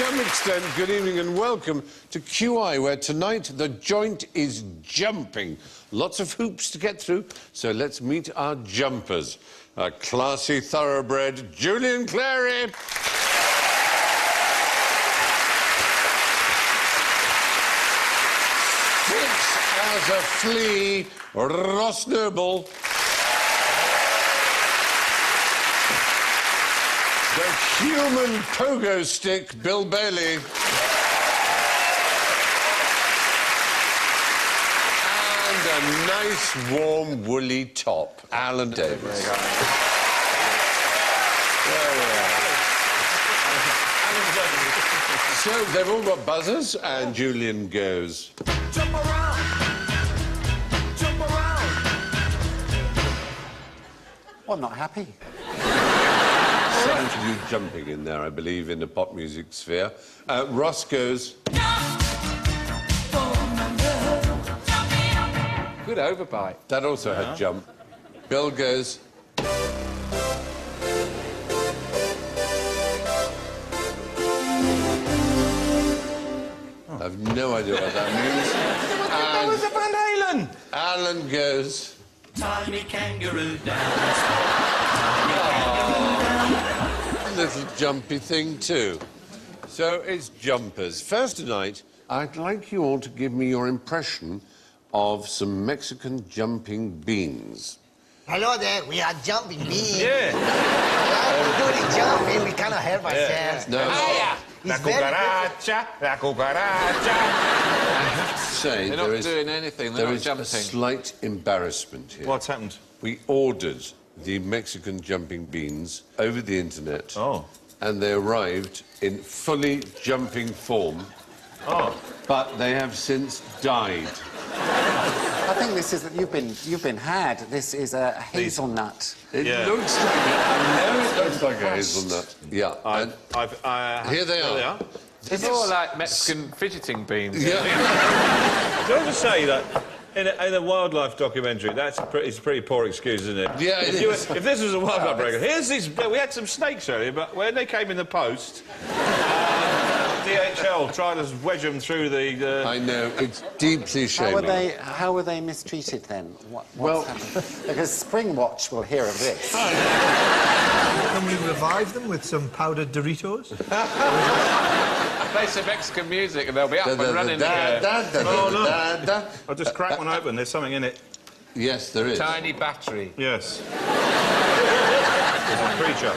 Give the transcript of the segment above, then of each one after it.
some extent, good evening and welcome to QI, where tonight the joint is jumping. Lots of hoops to get through, so let's meet our jumpers. A classy thoroughbred, Julian Clary. Fits as a flea, Ross Noble. The human pogo stick, Bill Bailey. And a nice, warm, woolly top, Alan Davis. So they've all got buzzers, and Julian goes. Jump around. Jump around. Well, I'm not happy. Sounds of you jumping in there, I believe, in the pop music sphere. Ross goes. Good overbite. That also had jump. Bill goes. I've no idea what that means. That was a Van Halen! Alan goes. Tiny kangaroo down. Little jumpy thing too. So it's jumpers. First tonight, I'd like you all to give me your impression of some Mexican jumping beans. Hello there, we are jumping beans. Yeah. We do the jumping, we cannot help ourselves. No. La cucaracha, la cucaracha. I have to say, They're not doing anything, they're there not is jumping. a slight embarrassment here. What's happened? We ordered the Mexican jumping beans over the internet. Oh. And they arrived in fully jumping form. Oh. But they have since died. I think this is... You've been had. This is a hazelnut. It looks like it. I know it looks like a hazelnut. Yeah. And here they are. It's more like Mexican fidgeting beans. Yeah. Do I just say that in a wildlife documentary, it's a pretty poor excuse, isn't it? Yeah, it is. If this was a wildlife program, here's these... We had some snakes earlier, but when they came in the post, DHL tried to wedge them through the... I know, it's deeply shaming. How were they mistreated then? What's Well- happened? Because Springwatch will hear of this. Can we revive them with some powdered Doritos? Play some Mexican music and they'll be up and running again. I'll just crack one open, there's something in it. Yes, there is. Tiny battery. Yes. There's a creature.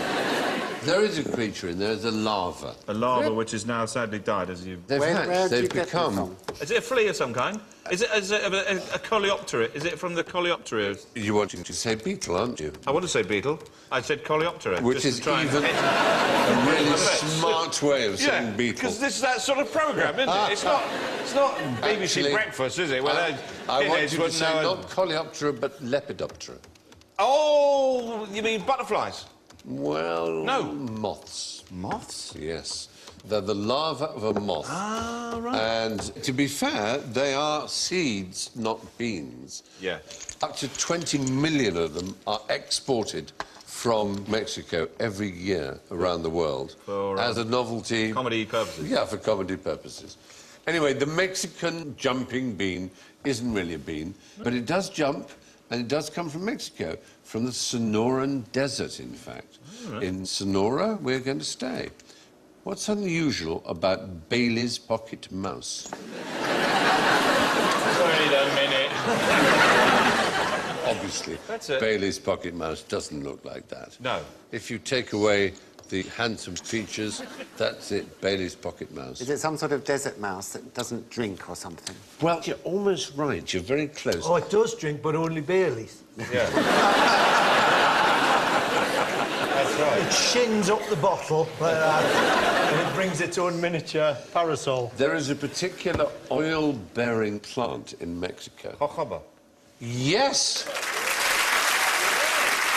There is a creature in there, there's a larva. A larva which has now sadly died, as you... They've Where hatched, do you they've get them become... from? Is it a flea of some kind? Is it a coleoptera? Is it from the coleoptera? You're wanting to say beetle, aren't you? I want to say beetle. I said coleoptera. Which just is to try and even a really smart way of saying beetle. because this is that sort of programme, isn't it? It's not BBC Actually, Breakfast, is it? Where I want kids you to wouldn't say know... not Coleoptera, but Lepidoptera. Oh, you mean butterflies? Well, No. moths. Moths? Yes. They're the larva of a moth. Ah, right. And to be fair, they are seeds, not beans. Yeah. Up to 20 million of them are exported from Mexico every year around the world For, as a novelty... comedy purposes. Yeah, for comedy purposes. Anyway, the Mexican jumping bean isn't really a bean, but it does jump, and it does come from Mexico, from the Sonoran Desert, in fact. Right. In Sonora, we're going to stay. What's unusual about Bailey's pocket mouse? Wait a minute. Obviously, That's it. Bailey's pocket mouse doesn't look like that. No. If you take away the handsome features, that's it, Bailey's pocket mouse. Is it some sort of desert mouse that doesn't drink or something? Well, you're almost right. You're very close. Oh, it does drink, but only Bailey's. Yeah. That's right. It shins up the bottle like that, and it brings its own miniature parasol. There is a particular oil-bearing plant in Mexico. Jojoba. Yes!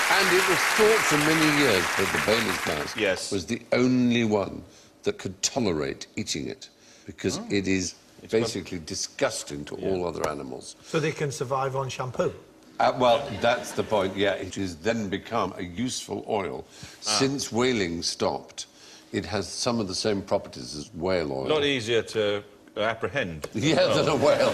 And it was thought for many years that the Bailey's mouse was the only one that could tolerate eating it, because it is basically disgusting to all other animals. So they can survive on shampoo? Well, that's the point, yeah. It has then become a useful oil. Since whaling stopped, it has some of the same properties as whale oil. A lot easier to apprehend. Yeah, than a whale.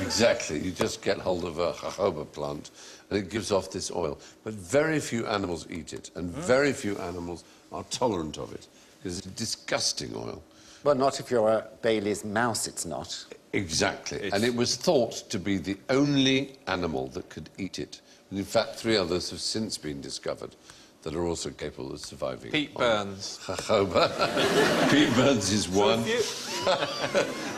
Exactly. You just get hold of a jojoba plant and it gives off this oil. But very few animals eat it, and very few animals are tolerant of it, because it's a disgusting oil. Well, not if you're a Bailey's mouse, it's not. Exactly. And it was thought to be the only animal that could eat it. And in fact, 3 others have since been discovered that are also capable of surviving. Pete Burns. Jojoba. Pete Burns is one.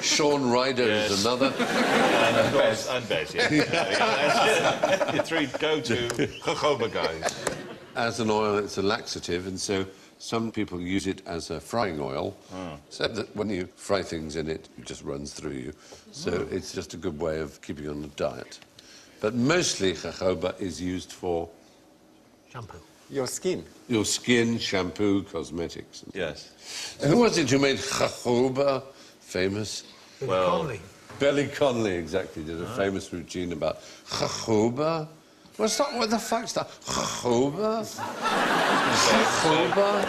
Sean Ryder is another. And Bez, yeah. Your 3 go-to jojoba guys. As an oil, it's a laxative, and so some people use it as a frying oil, so that when you fry things in it, it just runs through you. So it's just a good way of keeping on a diet. But mostly jojoba is used for... Shampoo. Your skin. Your skin, shampoo, cosmetics. Yes. Who was it who made jojoba famous? Well, Conley. Billy Connolly, exactly, did a famous routine about jojoba. What's that? What the fuck's that? Jojoba? Jojoba?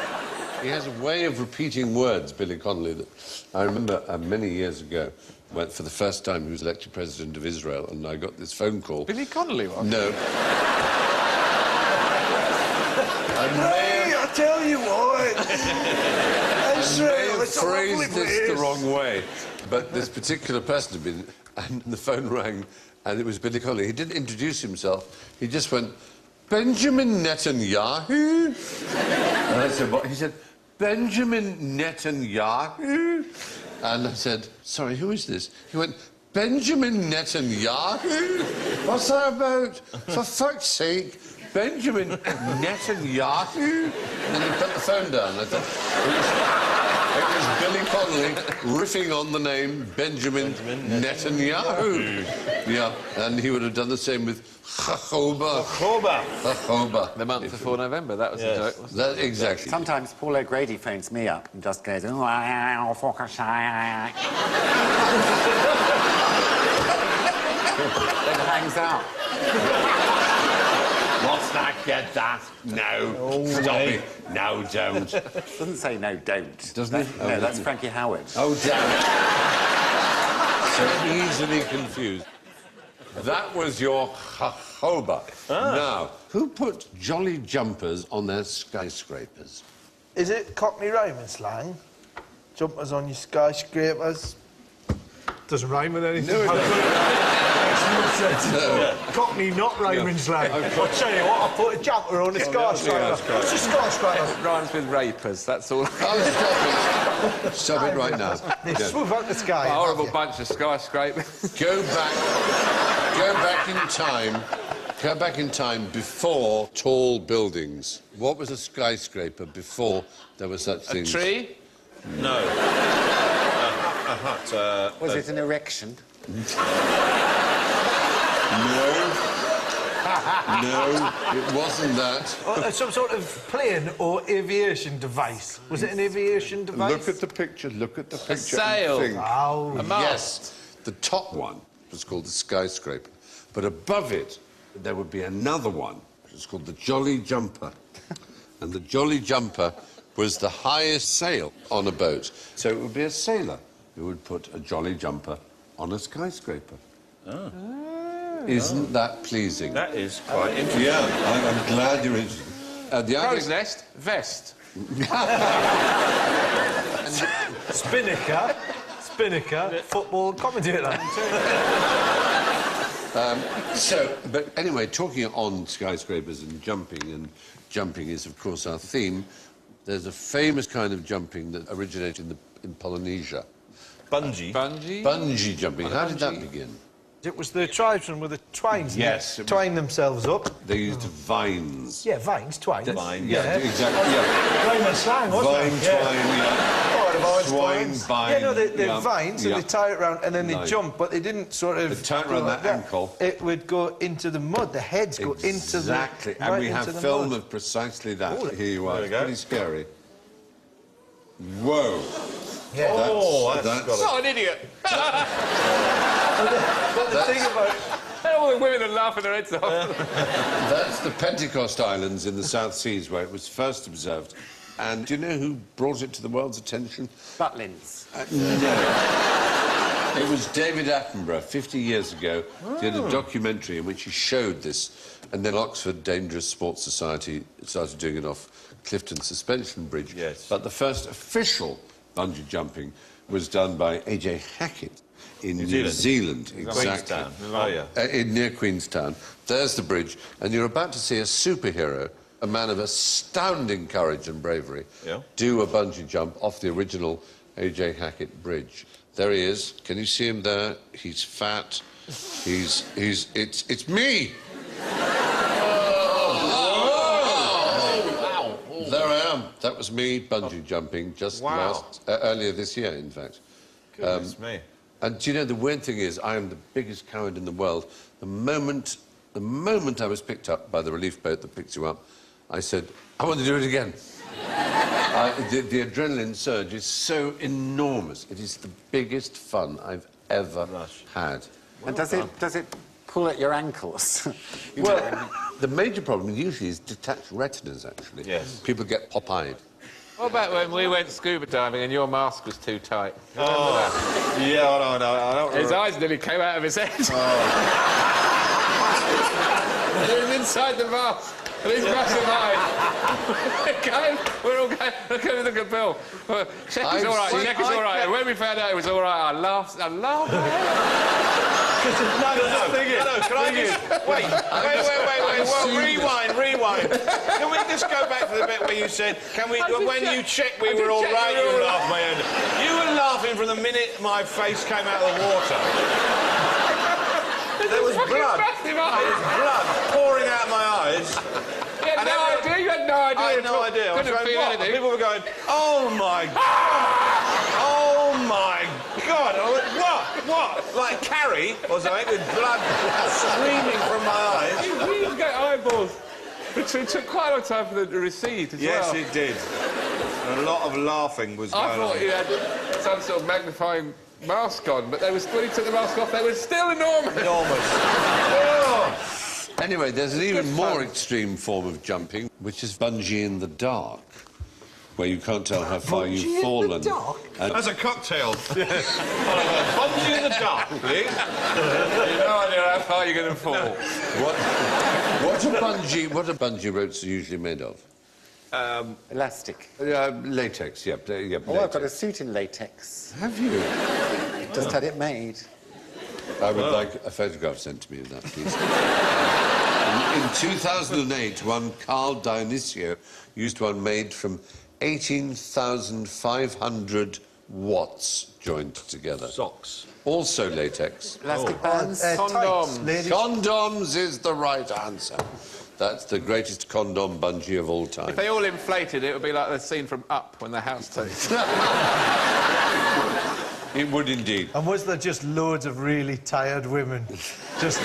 He has a way of repeating words, Billy Connolly, that I remember many years ago, when for the first time he was elected president of Israel, and I got this phone call. Billy Connolly was? No. Hey, I tell you what. Israel, I it's a lovely phrased this place. the wrong way, but this particular person had been, and the phone rang, and it was Billy Connolly. He didn't introduce himself. He just went, Benjamin Netanyahu? And I said, what? He said, Benjamin Netanyahu? And I said, sorry, who is this? He went, Benjamin Netanyahu? What's that about? For fuck's sake, Benjamin Netanyahu? And then he put the phone down. I thought, it was Billy Connolly riffing on the name Benjamin Netanyahu. Yeah, and he would have done the same with jojoba. Jojoba. The month before November, that was the joke, wasn't That, exactly. Sometimes Paul O'Grady phones me up and just goes, oh, then hangs out. What's that? Get that? No. Stop it. No, don't. Doesn't say no, don't. Doesn't it? No, that's Frankie Howard. Oh, damn it. So easily confused. That was your jojoba. Now, who put jolly jumpers on their skyscrapers? Is it Cockney rhyming slang? Jumpers on your skyscrapers? Doesn't rhyme with anything. No, it doesn't. Cockney not rhyming slang. I'll tell you what, I put a jumper on a skyscraper. What's a skyscraper? it? Rhymes with rapers, that's all. Oh, stop it. Stop it right now. They Yeah. swoop out the sky. A horrible bunch of skyscrapers. Go back in time. Go back in time before tall buildings. What was a skyscraper before there were such A things? tree? No. A hut. Was it an erection? No, it wasn't that. Some sort of plane or aviation device. Was it an aviation device? Look at the picture. Look at the picture. sail. And think. Oh, A mast. Yes, the top one was called the skyscraper, but above it there would be another one, which was called the Jolly Jumper, and the Jolly Jumper was the highest sail on a boat. So it would be a sailor who would put a Jolly Jumper on a skyscraper. Isn't that pleasing? That is quite interesting. Yeah, I'm glad you're interested. The Crow's other... nest, vest. Spinnaker, football commentator. But anyway, talking on skyscrapers and jumping is, of course, our theme. There's a famous kind of jumping that originated in Polynesia. Bungee. Bungee? Bungee jumping. How did that begin? It was the tribesmen with the twines. Yes, it was- Twine themselves up. They used vines. Yeah, vines, twines. Vine, Yeah, exactly. Yeah. Rhyming slang, wasn't Vine, it? twine, yeah. Oh, the vines, Swine, twines. vine, Yeah, no, they're yeah, vines, yeah. and they tie it around, and then they Nice. jump, but they didn't sort of... They tie it around go like their that. ankle. It would go into the mud. The heads go into the... Exactly. And right we have into the film mud. of precisely that. Oh, Here you are. there we It's go. pretty scary. Whoa. Yeah. Oh, that's got Not an idiot. But the thing about... All the women are laughing their heads off. That's the Pentecost Islands in the South Seas where it was first observed. And do you know who brought it to the world's attention? Butlins. No. It was David Attenborough, 50 years ago. He did a documentary in which he showed this, and then Oxford Dangerous Sports Society started doing it off Clifton Suspension Bridge. Yes. But the first official bungee jumping was done by A.J. Hackett in New Zealand. Exactly. Queenstown. Oh, yeah. Near Queenstown. There's the bridge, and you're about to see a superhero, a man of astounding courage and bravery, do a bungee jump off the original A.J. Hackett bridge. There he is. Can you see him there? He's fat. It's me! There I am. That was me bungee jumping just earlier this year, in fact. Goodness me. And do you know, the weird thing is, I am the biggest coward in the world. The moment I was picked up by the relief boat that picks you up, I said, I want to do it again. The adrenaline surge is so enormous. It is the biggest fun I've ever had. And does it pull at your ankles? Well, the major problem usually is detached retinas, actually. Yes. People get pop-eyed. What about when we went scuba diving and your mask was too tight? You remember that? Yeah, I don't His eyes nearly came out of his head. He was inside the mask. And he's massive eyes. We're all going, look at Bill. Check he's all right, check he's all right. And when we found out it was all right, I laughed. No, can I just... Wait. Well, rewind. Can we just go back to the bit where you said, when you checked we were all right, you were laughing my own. You were laughing from the minute my face came out of the water. There was blood. There was blood pouring out of my eyes. You had no idea? You had no idea? I had no idea. Couldn't feel anything. People were going, oh my God! Oh my God! I went, what? Like Carrie or something with blood streaming from my eyes. You really get eyeballs. It took quite a long time for them to recede as well. Yes, it did. And a lot of laughing was going on. I thought you had some sort of magnifying mask on, but when he took the mask off, they were still enormous. Anyway, there's an even more extreme form of jumping, which is bungee in the dark, where you can't tell how far you've fallen. In the dark? As a cocktail. Bungee in the dark, please. You've no idea how far you're going to fall. What are bungee ropes usually made of? Elastic. Latex, yeah. Oh, I've got a suit in latex. Have you? Just had it made. I would like a photograph sent to me of that, please. In 2008, one Carl Dionisio used one made from 18,500 watts joined together. Socks. Also latex. Elastic bands. Condoms. Ladies. Condoms is the right answer. That's the greatest condom bungee of all time. If they all inflated, it would be like the scene from Up when the house takes. It would indeed. And was there just loads of really tired women just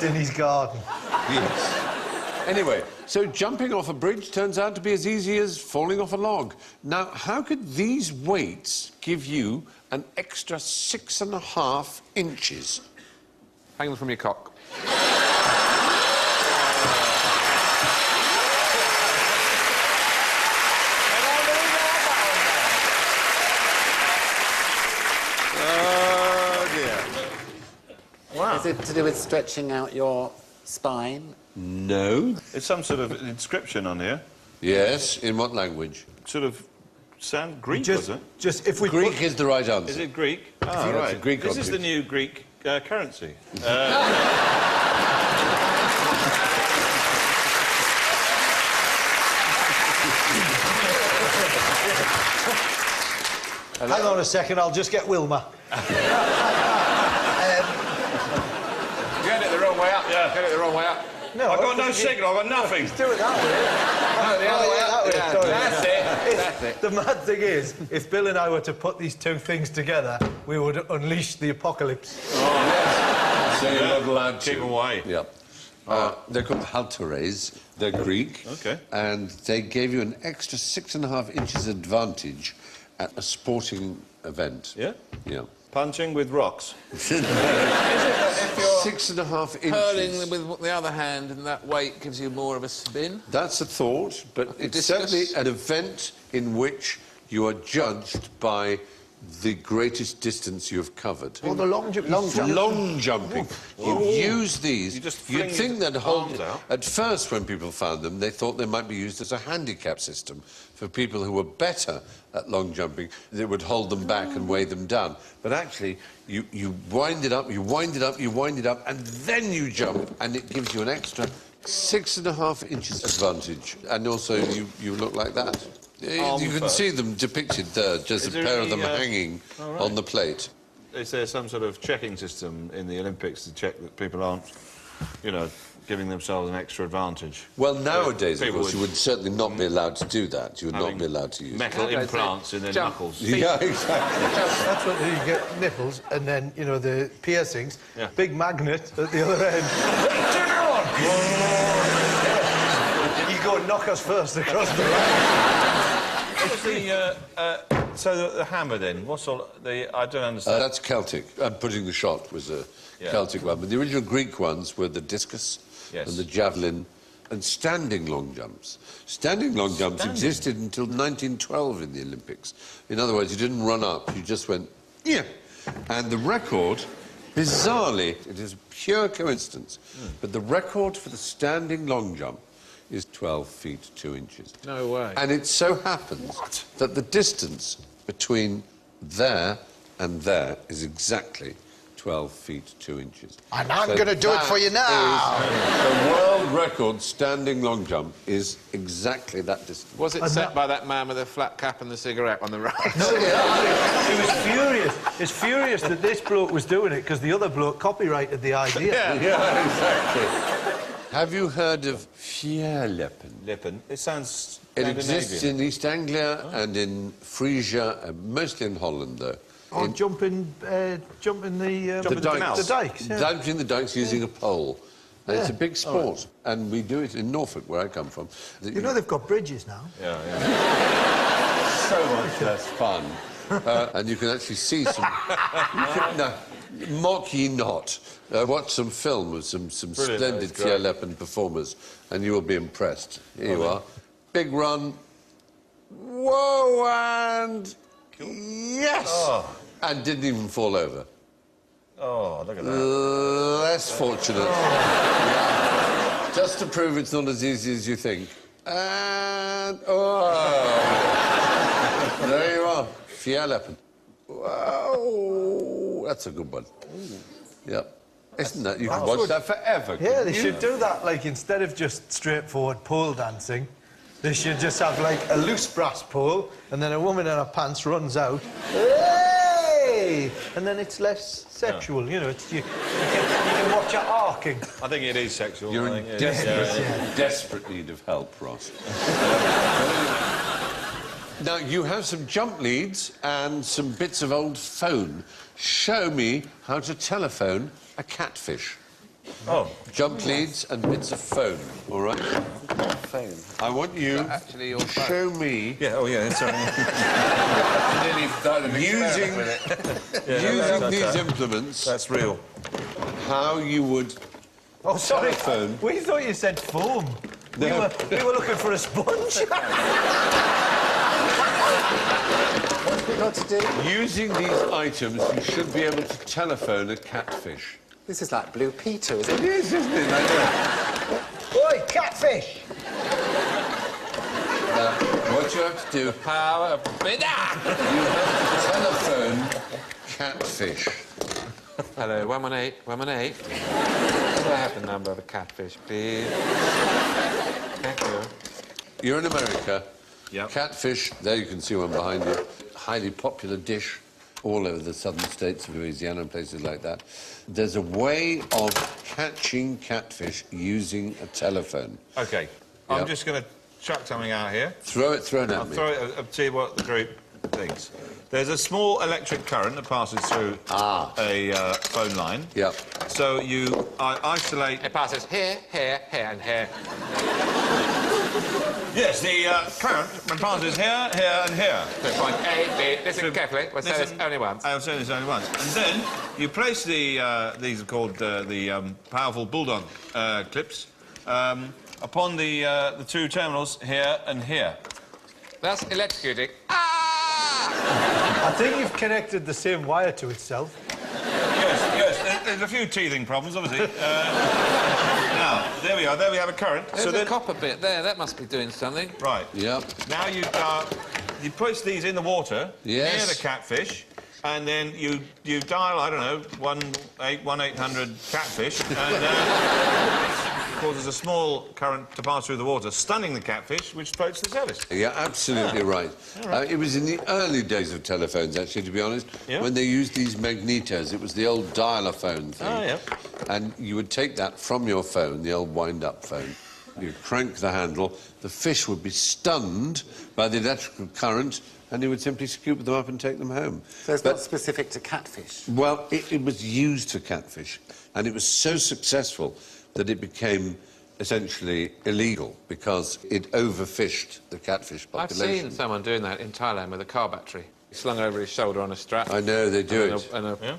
in his garden? Yes. Anyway, so jumping off a bridge turns out to be as easy as falling off a log. Now, how could these weights give you an extra 6.5 inches? Hang them from your cock. Wow. Is it to do with stretching out your spine? No. There's some sort of inscription on here. Yes, in what language? Sort of sound Greek, was it? Just if we Greek is the right answer. Is it Greek? Yeah, Oh, it's right. a Greek This is the object. new Greek currency. Hang on a second, I'll just get Wilma. Get it the wrong way up. Yeah. Get it the wrong way up. No, I've got no signal, I've got nothing. do it that way. No, the other way up. that way, Yeah, sorry. that's it. That's it. The mad thing is, if Bill and I were to put these two things together, we would unleash the apocalypse. So you're not allowed to. Keep away. Yep. They're called halteres. They're Greek. Okay. And they gave you an extra 6.5 inches advantage at a sporting event. Yeah? Yeah. Punching with rocks. Is it that if you're 6.5 inches. hurling with the other hand and that weight gives you more of a spin? That's a thought, but it's Discus? certainly an event in which you are judged by the greatest distance you have covered. Well, the long jump. Long jumping. You use these. You just You'd fling think your they'd hold. arms out. At first, when people found them, they thought they might be used as a handicap system for people who were better at long jumping. They would hold them back and weigh them down. But actually, you wind it up, you wind it up, you wind it up, and then you jump, and it gives you an extra 6.5 inches advantage. And also, you look like that. You can see them depicted there, just a Is there pair of them any, hanging on the plate. Is there some sort of checking system in the Olympics to check that people aren't, you know, giving themselves an extra advantage? Well, nowadays, of people course, you would certainly not be allowed to do that. You would not having be allowed to use metal Nowadays, implants in their jump. knuckles. Yeah, exactly. That's what you get nipples, and then, you know, the piercings, Yeah. big magnet at the other end. Turn it on! You go and knock us first across the line. What's so the hammer then? What's all the? I don't understand. That's Celtic. And putting the shot was a Yeah. Celtic one. But the original Greek ones were the discus Yes. and the javelin and standing long jumps. Standing long jumps existed until 1912 in the Olympics. In other words, you didn't run up, you just went, yeah. And the record, bizarrely, it is pure coincidence, but the record for the standing long jump is 12 feet 2 inches. No way. And it so happens that the distance between there and there is exactly 12 feet 2 inches. And I'm gonna do it for you now. The world record standing long jump is exactly that distance. Was it set by that man with the flat cap and the cigarette on the right? He was furious. He's furious that this bloke was doing it because the other bloke copyrighted the idea. Yeah, exactly. Have you heard of Fjärleppen? Lippen. It sounds. It exists Scandinavian. in East Anglia and in Frisia, mostly in Holland, though. Oh, In jumping the Jumping the canals. the dikes. Yeah. Jumping the dikes using a pole. And it's a big sport. And we do it in Norfolk, where I come from. You know they've got bridges now. Yeah, yeah. So much less fun. And you can actually see some... No, mock ye not. Watch some film of some Brilliant, splendid that's great. Fjärleppen performers, and you will be impressed. Here you are. Big run. Whoa, and... Yes! Oh. And didn't even fall over. Oh, look at that. Less fortunate. Yeah. Just to prove it's not as easy as you think. And... Oh! There you are. Fjärleppen. Wow! That's a good one. Yep. Isn't that? You can watch that forever. Yeah, they should do that, like, instead of just straightforward pole dancing, they should just have, like, a loose brass pole, and then a woman in her pants runs out, hey! And then it's less sexual, you know, it's, you can watch her arcing. I think it is sexual. You're I in think it is. desperate need of help, Ross. Now, you have some jump leads and some bits of old phone. Show me how to telephone a catfish. Oh. Jump leads and bits of phone, all right? Phone. I want you Actually, your to show me, Yeah, oh yeah, sorry. nearly done an using, experiment with it. using these implements, That's real. how you would Oh, sorry, telephone. we thought you said foam. No. We were looking for a sponge. What have we got to do? Using these items, you should be able to telephone a catfish. This is like Blue Peter, isn't It it? is, isn't it? I know. Oi, catfish! What you have to do, Power of bidder! you have to telephone catfish. Hello, 118, 118. Could I have the number of a catfish, please? Thank you. You're in America. Yep. Catfish, there you can see one behind you. Highly popular dish all over the southern states of Louisiana and places like that. There's a way of catching catfish using a telephone. Okay. Yep. I'm just going to chuck something out here. Thrown at I'll me. throw it up to you what the group thinks. There's a small electric current that passes through a phone line. Yep. So you isolate... It passes here, here, here, and here. Yes, the current passes here, here, and here. So point A, B. Listen carefully. We'll say this only once. I'll say this only once. And then you place the these are called the powerful bulldog clips upon the two terminals here and here. That's electrocuting. I think you've connected the same wire to itself. Yes. There's a few teething problems, obviously. Now, there we are. There we have a current. There's a copper bit there. That must be doing something. Right. Yep. Now you place these in the water near the catfish, and then you dial, I don't know, 1-800 catfish, and causes a small current to pass through the water, stunning the catfish, which floats the service. You're absolutely right. It was in the early days of telephones, actually, to be honest, when they used these magnetos. It was the old dial-a-phone thing. Oh, yeah. And you would take that from your phone, the old wind-up phone. You crank the handle, the fish would be stunned by the electrical current, and you would simply scoop them up and take them home. So it's not specific to catfish? Well, it was used for catfish, and it was so successful that it became essentially illegal because it overfished the catfish population. I've seen someone doing that in Thailand with a car battery. Slung over his shoulder on a strap. I know, they do it. And a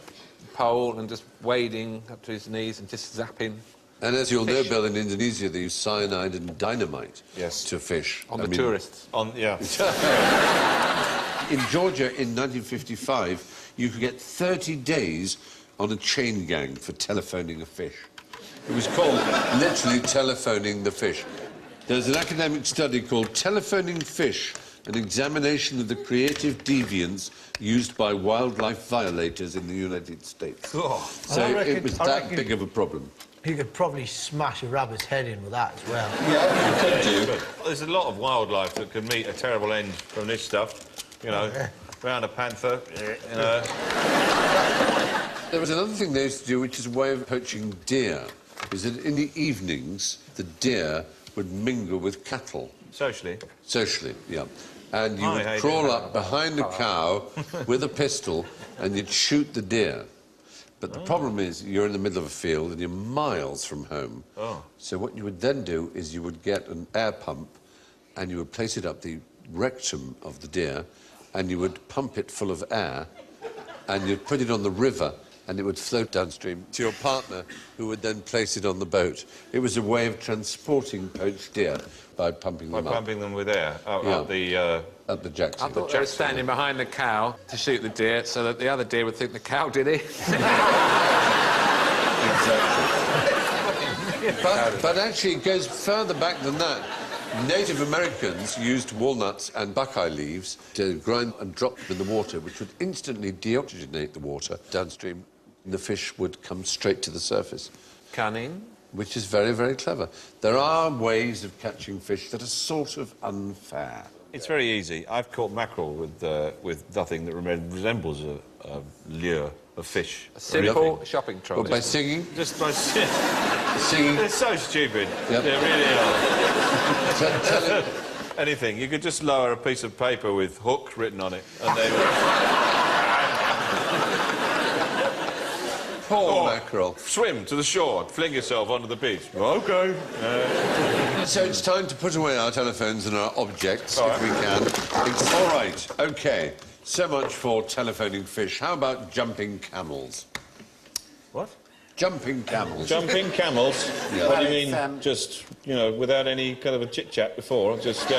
pole and just wading up to his knees and just zapping. And as you'll know, Bill, in Indonesia, they use cyanide and dynamite to fish. On the tourists. In Georgia, in 1955, you could get 30 days on a chain gang for telephoning a fish. It was called literally telephoning the fish. There's an academic study called Telephoning Fish, an examination of the creative deviance used by wildlife violators in the United States. So it was that big of a problem. You could probably smash a rabbit's head in with that as well. Yeah, you could do. There's a lot of wildlife that could meet a terrible end from this stuff. You know, round a panther, you know. There was another thing they used to do, which is a way of poaching deer, is that in the evenings, the deer would mingle with cattle. Socially? Socially, yeah. And you would crawl up behind a cow with a pistol and you'd shoot the deer. But the problem is you're in the middle of a field and you're miles from home. So what you would then do is you would get an air pump and you would place it up the rectum of the deer and you would pump it full of air and you'd put it on the river and it would float downstream to your partner, who would then place it on the boat. It was a way of transporting poached deer by pumping them up. By pumping them with air up at the Jackson. I thought they were standing behind the cow to shoot the deer so that the other deer would think the cow did it. Exactly. But actually, it goes further back than that. Native Americans used walnuts and buckeye leaves to grind and drop them in the water, which would instantly deoxygenate the water downstream. The fish would come straight to the surface. Cunning. Which is very, very clever. There are ways of catching fish that are sort of unfair. It's very easy. I've caught mackerel with nothing that resembles a lure of fish. A simple shopping trolley. Well, by singing? Just by singing. Singing. They're so stupid. Yep. They really are. Tell it. Anything. You could just lower a piece of paper with hook written on it, and they would... Poor mackerel. Swim to the shore, fling yourself onto the beach. OK. So it's time to put away our telephones and our objects, if we can. All right, OK. So much for telephoning fish. How about jumping camels? What? Jumping camels. Jumping camels? Yeah. What do you mean, just, you know, without any kind of a chit-chat before? Just...